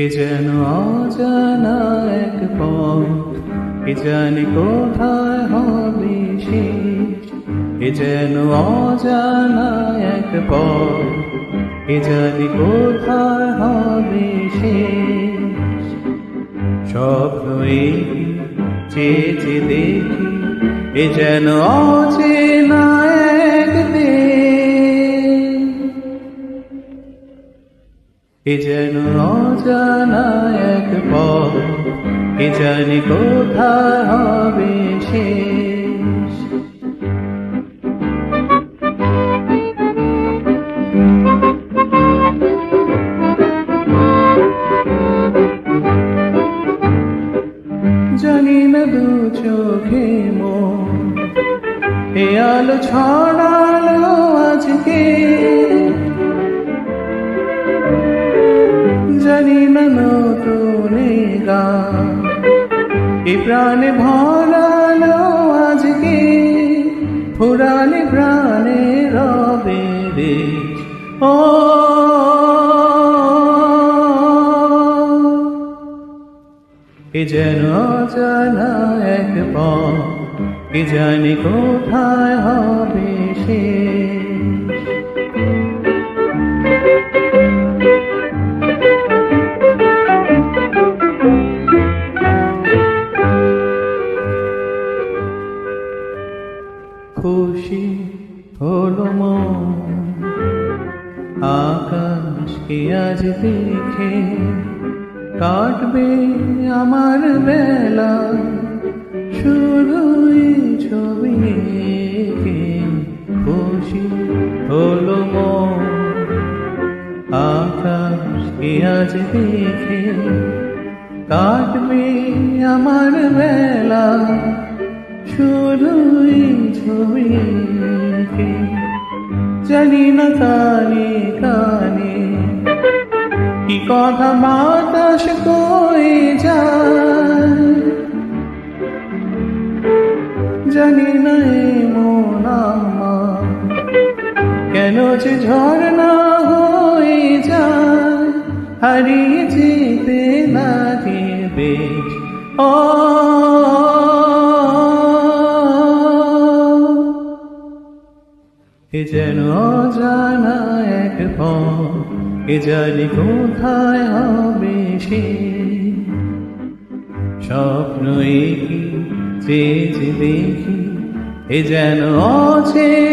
এ যেন অজানা এক পথ, এ জানি কোথায় হবে শেষ। এ যেন অজানা এক পথ, এ জানি কোথায় হবে শেষ। স্বপ্নে চেয়ে চেয়ে দেখি, এ যেন অচেনা এক দেশ। এ যেন অজানা এক পথ, এ জানি কোথায় হবে শেষ। জানি না দু চোখে মন এ আলো ছড়ালো আজকে, জানি না নতুন গান এ প্রাণে ভরালো আজকে। ফুরালে প্রাণে রবে দেশ, ও এ যেন অজানা এক পথ, এ জানি কোথায় হবে শেষ। খুশি হলো মন আকাশকে আজ দেখে, কাটবে আমার বেলা শুধুই ছবি এঁকে। খুশি হলো মন আকাশকে আজ দেখে, কাটবে আমার বেলা শুধুই ছবি এঁকে। জানি না কানে কানে কি কথা বাতাস কয়ে যায়, জানি না এমন আমার কেন যে ঝরনা হয়ে যায়। হারিয়ে যেতে লাগে বেশ, ও এ যেন অজানা এক পথ, এ জানি কোথায় হবে শেষ। স্বপ্ন একি চেয়ে দেখি, এ যেন অচেনা